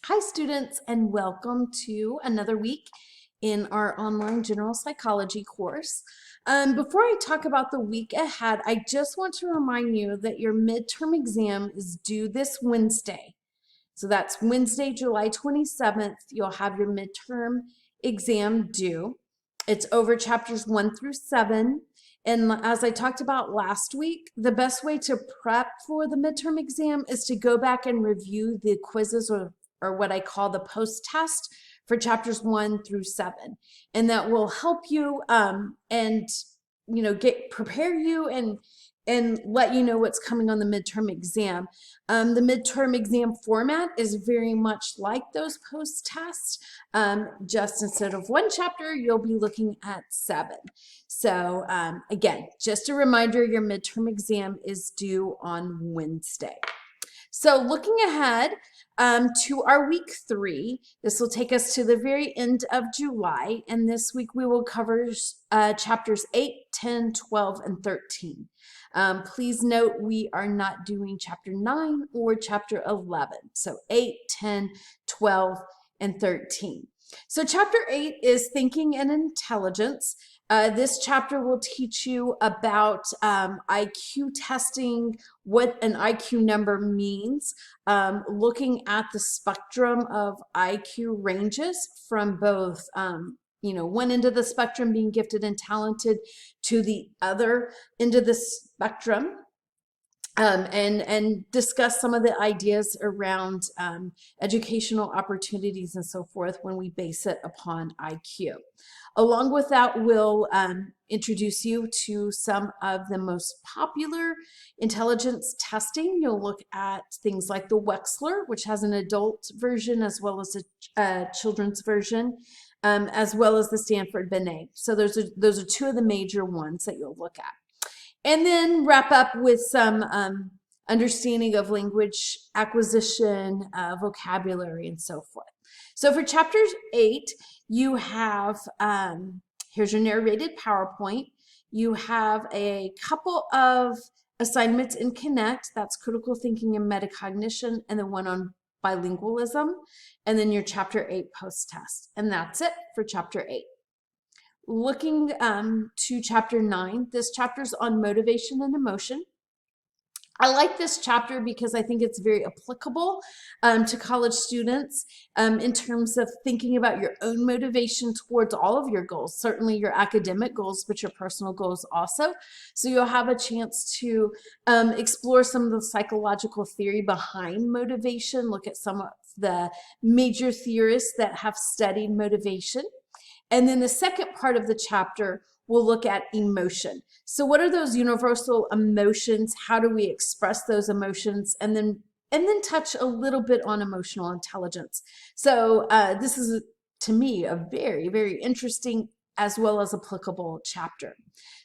Hi students, and welcome to another week in our online general psychology course. Before I talk about the week ahead, I just want to remind you that your midterm exam is due this Wednesday. So that's Wednesday, July 27th. You'll have your midterm exam due. It's over chapters 1 through 7. And as I talked about last week, the best way to prep for the midterm exam is to go back and review the quizzes or what I call the post-test for chapters 1 through 7. And that will help you and prepare you and let you know what's coming on the midterm exam. The midterm exam format is very much like those post-tests. Just instead of 1 chapter, you'll be looking at 7. So again, just a reminder, your midterm exam is due on Wednesday. So looking ahead to our week 3, this will take us to the very end of July, and this week we will cover chapters 8, 10, 12, and 13. Please note we are not doing chapter 9 or chapter 11, so 8, 10, 12, and 13. So chapter 8 is Thinking and Intelligence. This chapter will teach you about IQ testing, what an IQ number means, looking at the spectrum of IQ ranges from both, one end of the spectrum being gifted and talented to the other end of the spectrum. And discuss some of the ideas around educational opportunities and so forth when we base it upon IQ. Along with that, we'll introduce you to some of the most popular intelligence testing. You'll look at things like the Wechsler, which has an adult version as well as a children's version, as well as the Stanford Binet. So those are 2 of the major ones that you'll look at. And then wrap up with some understanding of language acquisition, vocabulary, and so forth. So for chapter 8, you have, here's your narrated PowerPoint. You have a couple of assignments in Connect, that's critical thinking and metacognition, and then one on bilingualism, and then your chapter 8 post-test. And that's it for chapter 8. Looking to chapter 9, this chapter is on motivation and emotion. I like this chapter because I think it's very applicable to college students in terms of thinking about your own motivation towards all of your goals, certainly your academic goals, but your personal goals also. So you'll have a chance to explore some of the psychological theory behind motivation, look at some of the major theorists that have studied motivation. And then the second part of the chapter, we'll look at emotion. So what are those universal emotions? How do we express those emotions? And then touch a little bit on emotional intelligence. So this is, to me, a very, very interesting as well as applicable chapter.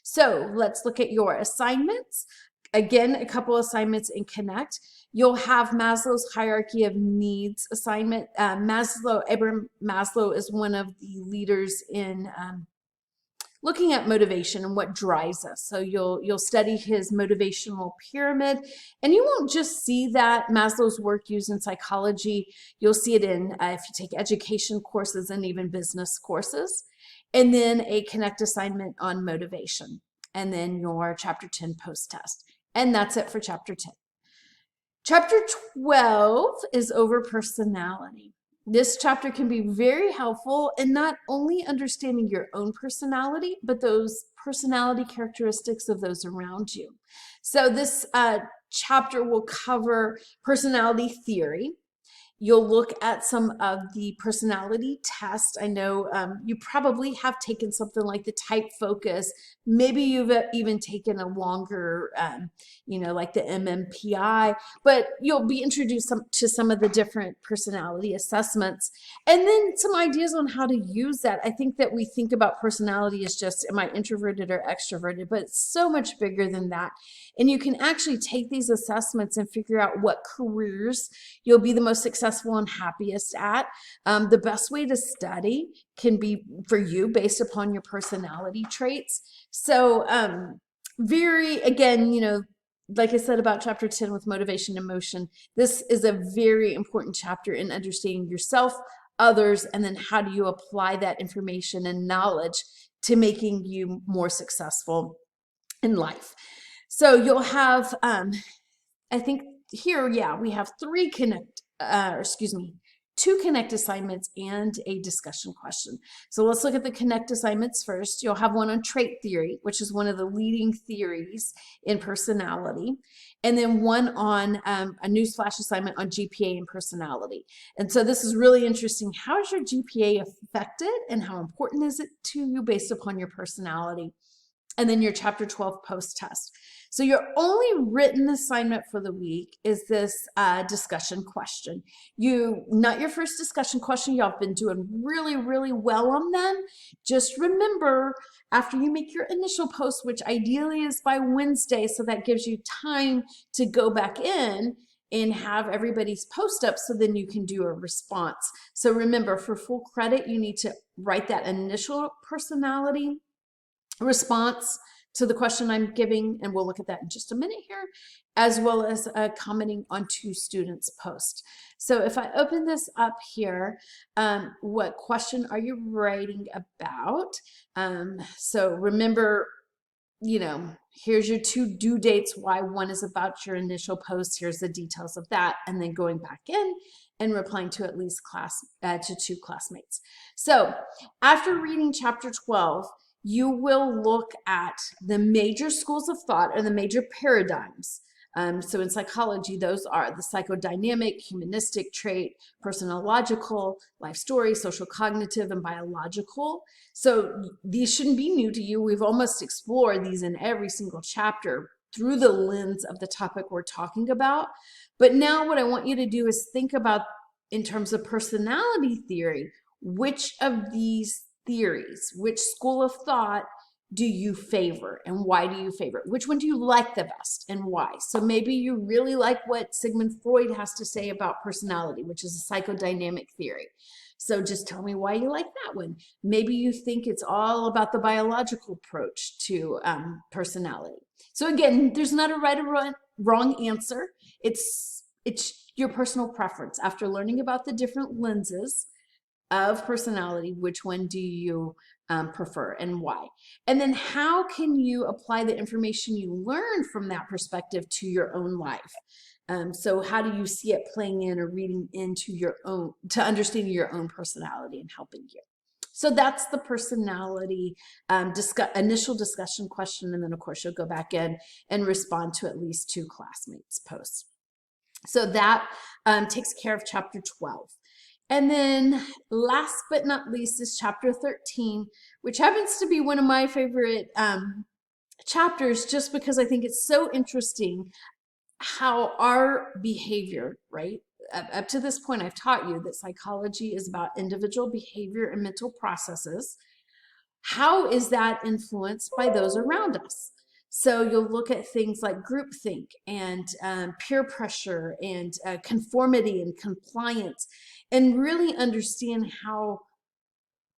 So let's look at your assignments. Again, a couple assignments in Connect. You'll have Maslow's hierarchy of needs assignment. Abraham Maslow is one of the leaders in looking at motivation and what drives us. So you'll study his motivational pyramid, and you won't just see that Maslow's work used in psychology. You'll see it in if you take education courses and even business courses. And then a Connect assignment on motivation, and then your chapter 10 post-test. And that's it for chapter 10. Chapter 12 is over personality. This chapter can be very helpful in not only understanding your own personality, but those personality characteristics of those around you. So this chapter will cover personality theory. You'll look at some of the personality tests. I know you probably have taken something like the type focus. Maybe you've even taken a longer, like the MMPI, but you'll be introduced to some of the different personality assessments, and then some ideas on how to use that. I think that we think about personality as just, am I introverted or extroverted? But it's so much bigger than that. And you can actually take these assessments and figure out what careers you'll be the most successful and happiest at. The best way to study can be for you based upon your personality traits. So again, like I said about chapter 10 with motivation and motion, this is a very important chapter in understanding yourself, others, and then how do you apply that information and knowledge to making you more successful in life. So you'll have, I think here, yeah, we have two connect assignments and a discussion question. So let's look at the connect assignments first. You'll have one on trait theory, which is one of the leading theories in personality, and then one on a newsflash assignment on GPA and personality. And so this is really interesting. How is your GPA affected and how important is it to you based upon your personality? And then your chapter 12 post-test. So your only written assignment for the week is this discussion question. Not your first discussion question, y'all have been doing really, really well on them. Just remember, after you make your initial post, which ideally is by Wednesday, so that gives you time to go back in and have everybody's post up so then you can do a response. So remember, for full credit, you need to write that initial personality response to the question I'm giving, and we'll look at that in just a minute here, as well as commenting on two students' posts. So if I open this up here, what question are you writing about? So remember, here's your two due dates, why one is about your initial post, here's the details of that, and then going back in and replying to at least to two classmates. So after reading chapter 12, you will look at the major schools of thought or the major paradigms. So in psychology, those are the psychodynamic, humanistic trait, personological, life story, social cognitive, and biological. So these shouldn't be new to you. We've almost explored these in every single chapter through the lens of the topic we're talking about. But now what I want you to do is think about, in terms of personality theory, which of these theories, which school of thought do you favor and why do you favor it? Which one do you like the best and why? So maybe you really like what Sigmund Freud has to say about personality, which is a psychodynamic theory. So just tell me why you like that one. Maybe you think it's all about the biological approach to personality. So again, there's not a right or wrong answer. It's your personal preference. After learning about the different lenses of personality, which one do you prefer and why? And then how can you apply the information you learned from that perspective to your own life? So how do you see it playing in or reading into your own, to understanding your own personality and helping you? So that's the personality initial discussion question. And then of course you'll go back in and respond to at least two classmates' posts. So that takes care of chapter 12. And then last but not least is chapter 13, which happens to be one of my favorite chapters, just because I think it's so interesting how our behavior, right? Up to this point, I've taught you that psychology is about individual behavior and mental processes. How is that influenced by those around us? So you'll look at things like groupthink and peer pressure and conformity and compliance, and really understand how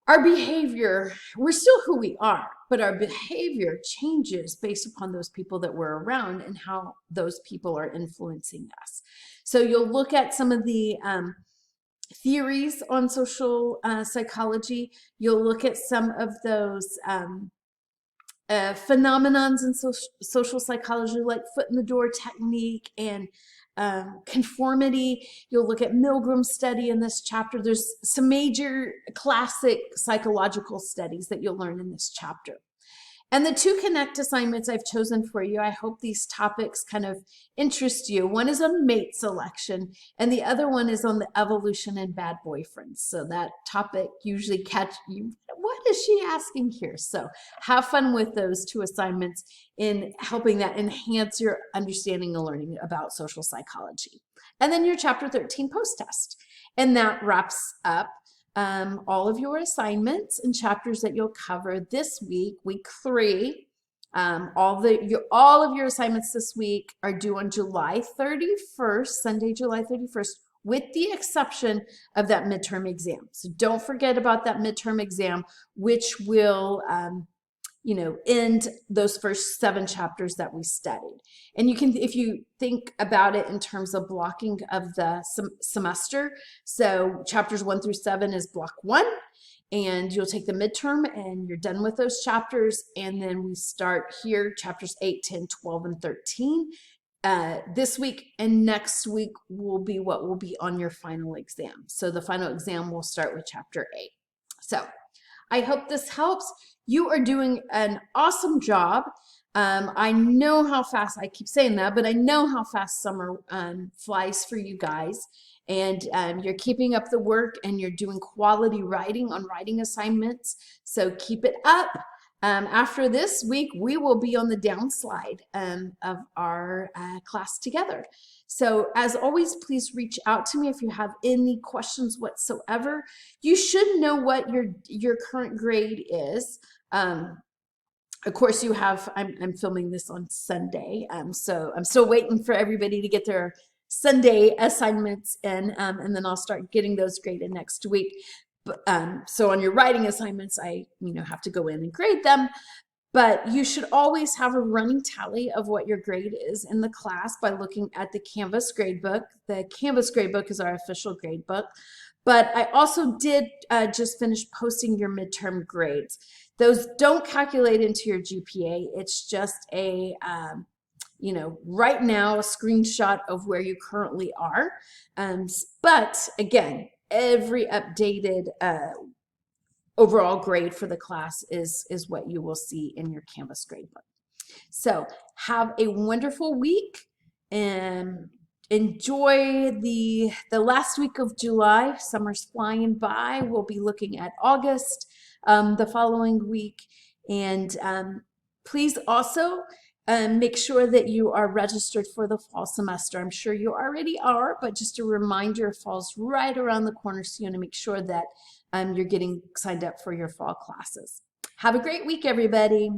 our behavior, we're still who we are, but our behavior changes based upon those people that we're around and how those people are influencing us. So you'll look at some of the theories on social psychology. You'll look at some of those phenomenons in social psychology, like foot in the door technique and conformity. You'll look at Milgram's study in this chapter. There's some major classic psychological studies that you'll learn in this chapter. And the two connect assignments I've chosen for you, I hope these topics kind of interest you. One is on mate selection, and the other one is on the evolution and bad boyfriends. So that topic usually catch you, what is she asking here? So have fun with those two assignments in helping that enhance your understanding and learning about social psychology. And then your chapter 13 post-test. And that wraps up all of your assignments and chapters that you'll cover this week, week 3. All of your assignments this week are due on July 31st, Sunday, July 31st, with the exception of that midterm exam. So don't forget about that midterm exam, which will end those first 7 chapters that we studied. And you can, if you think about it in terms of blocking of the semester, so chapters 1 through 7 is block 1, and you'll take the midterm and you're done with those chapters. And then we start here, chapters 8, 10, 12, and 13. This week and next week will be what will be on your final exam. So the final exam will start with chapter 8. So I hope this helps. You are doing an awesome job. I know how fast, I keep saying that, but I know how fast summer flies for you guys. And you're keeping up the work and you're doing quality writing on writing assignments. So keep it up. After this week, we will be on the downslide of our class together. So as always, please reach out to me if you have any questions whatsoever. You should know what your current grade is. Of course, you have, I'm filming this on Sunday, so I'm still waiting for everybody to get their Sunday assignments in, and then I'll start getting those graded next week. But, so on your writing assignments, I have to go in and grade them. But you should always have a running tally of what your grade is in the class by looking at the Canvas gradebook. The Canvas gradebook is our official gradebook. But I also did just finish posting your midterm grades. Those don't calculate into your GPA. It's just a, right now, a screenshot of where you currently are. But again, every updated overall grade for the class is what you will see in your Canvas gradebook. So have a wonderful week and enjoy the last week of July. Summer's flying by. We'll be looking at August the following week. And please also make sure that you are registered for the fall semester. I'm sure you already are, but just a reminder, fall's right around the corner, so you want to make sure that you're getting signed up for your fall classes. Have a great week, everybody.